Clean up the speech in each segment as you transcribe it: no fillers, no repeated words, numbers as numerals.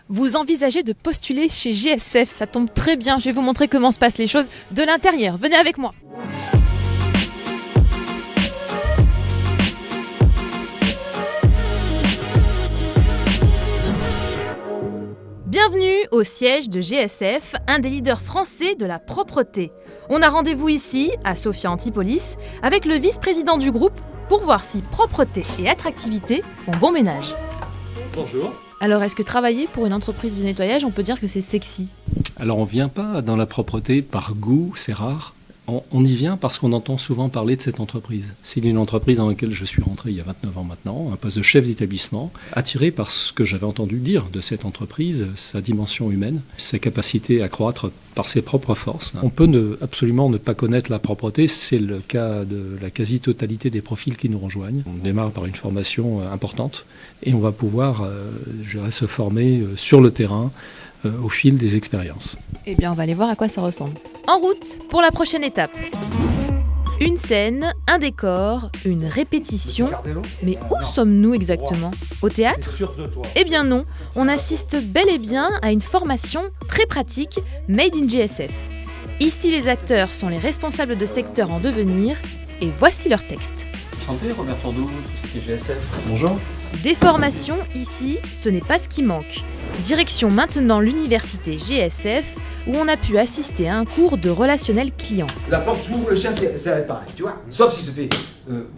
Vous envisagez de postuler chez GSF, ça tombe très bien, je vais vous montrer comment se passent les choses de l'intérieur. Venez avec moi. Bienvenue au siège de GSF, un des leaders français de la propreté. On a rendez-vous ici, à Sophia Antipolis, avec le vice-président du groupe pour voir si propreté et attractivité font bon ménage. Bonjour. Alors, est-ce que travailler pour une entreprise de nettoyage, on peut dire que c'est sexy ? Alors on ne vient pas dans la propreté par goût, c'est rare. On y vient parce qu'on entend souvent parler de cette entreprise. C'est une entreprise dans laquelle je suis rentré il y a 29 ans maintenant, un poste de chef d'établissement, attiré par ce que j'avais entendu dire de cette entreprise, sa dimension humaine, sa capacité à croître par ses propres forces. On peut absolument ne pas connaître la propreté, c'est le cas de la quasi-totalité des profils qui nous rejoignent. On démarre par une formation importante et on va pouvoir se former sur le terrain, au fil des expériences. Eh bien, on va aller voir à quoi ça ressemble. En route pour la prochaine étape. Une scène, un décor, une répétition. Mais où sommes-nous exactement ? Au théâtre ? Eh bien non, on assiste bel et bien à une formation très pratique made in GSF. Ici, les acteurs sont les responsables de secteurs en devenir et voici leur texte. Enchanté, Robert Tourdeau, Société GSF. Bonjour. Des formations, ici, ce n'est pas ce qui manque. Direction maintenant l'université GSF, où on a pu assister à un cours de relationnel client. La porte s'ouvre, le chien c'est pareil, tu vois. Sauf si se fait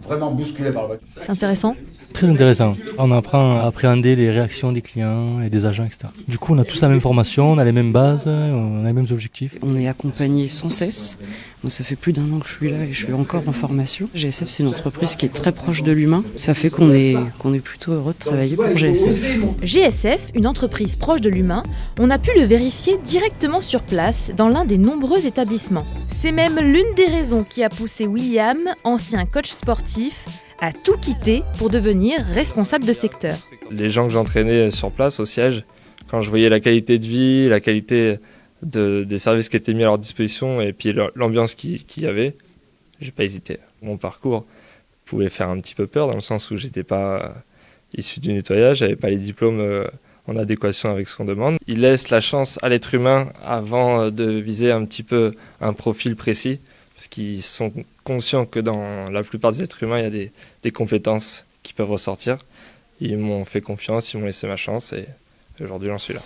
vraiment bousculer par le voiture. C'est intéressant ? Très intéressant. On apprend à appréhender les réactions des clients et des agents, etc. Du coup, on a tous la même formation, on a les mêmes bases, on a les mêmes objectifs. On est accompagné sans cesse. Moi, ça fait plus d'1 an que je suis là et je suis encore en formation. GSF, c'est une entreprise qui est très proche de l'humain. Ça fait qu'on est plutôt heureux de travailler pour GSF. GSF, une entreprise proche de l'humain, on a pu le vérifier directement sur place dans l'un des nombreux établissements. C'est même l'une des raisons qui a poussé William, ancien coach sportif, à tout quitter pour devenir responsable de secteur. Les gens que j'entraînais sur place au siège, quand je voyais la qualité de vie, la qualité des services qui étaient mis à leur disposition et puis l'ambiance qu'il y avait, j'ai pas hésité. Mon parcours pouvait faire un petit peu peur dans le sens où j'étais pas issu du nettoyage, j'avais pas les diplômes en adéquation avec ce qu'on demande. Ils laissent la chance à l'être humain avant de viser un petit peu un profil précis, parce qu'ils sont conscients que dans la plupart des êtres humains, il y a des compétences qui peuvent ressortir. Ils m'ont fait confiance, ils m'ont laissé ma chance et aujourd'hui j'en suis là.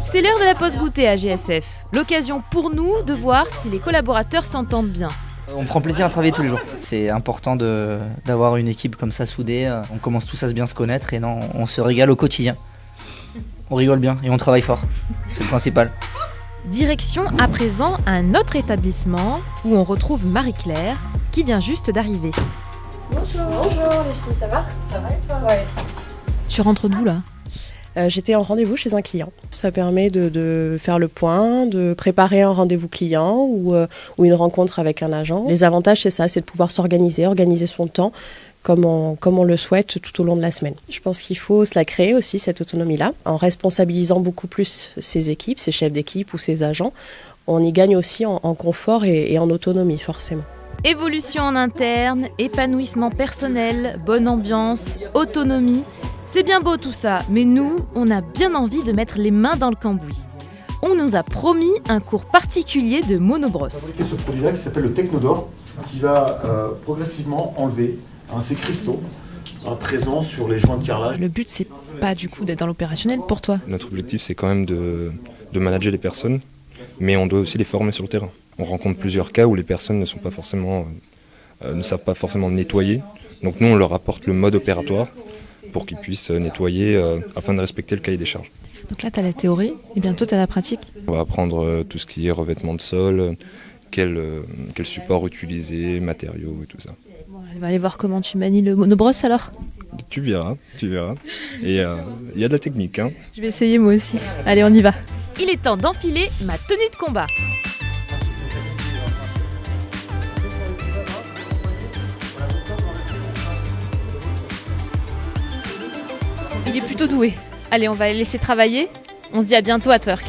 C'est l'heure de la pause goûter à GSF. L'occasion pour nous de voir si les collaborateurs s'entendent bien. On prend plaisir à travailler tous les jours. C'est important d'avoir une équipe comme ça soudée. On commence tous à bien se connaître et non, on se régale au quotidien. On rigole bien et on travaille fort. C'est le principal. Direction à présent un autre établissement où on retrouve Marie-Claire qui vient juste d'arriver. Bonjour les filles, ça va ? Ça va et toi ? Ouais. Tu rentres d'où là ? J'étais en rendez-vous chez un client. Ça permet de faire le point, de préparer un rendez-vous client ou une rencontre avec un agent. Les avantages, c'est ça, c'est de pouvoir organiser son temps comme on le souhaite tout au long de la semaine. Je pense qu'il faut se la créer aussi, cette autonomie-là, en responsabilisant beaucoup plus ses équipes, ses chefs d'équipe ou ses agents. On y gagne aussi en confort et en autonomie, forcément. Évolution en interne, épanouissement personnel, bonne ambiance, autonomie. C'est bien beau tout ça, mais nous, on a bien envie de mettre les mains dans le cambouis. On nous a promis un cours particulier de monobrosse. Ce produit-là qui s'appelle le Technodor, qui va progressivement enlever ces cristaux présents sur les joints de carrelage. Le but, c'est pas du coup d'être dans l'opérationnel pour toi. Notre objectif, c'est quand même de manager les personnes, mais on doit aussi les former sur le terrain. On rencontre plusieurs cas où les personnes ne savent pas forcément nettoyer. Donc nous, on leur apporte le mode opératoire pour qu'ils puissent nettoyer afin de respecter le cahier des charges. Donc là, tu as la théorie et bientôt tu as la pratique. On va apprendre tout ce qui est revêtement de sol, quel support utiliser, matériaux et tout ça. Bon, on va aller voir comment tu manies le monobrosse alors. Tu verras. Et il y a de la technique. Hein. Je vais essayer moi aussi. Allez, on y va. Il est temps d'enfiler ma tenue de combat. Il est plutôt doué. Allez, on va les laisser travailler. On se dit à bientôt à Twerk.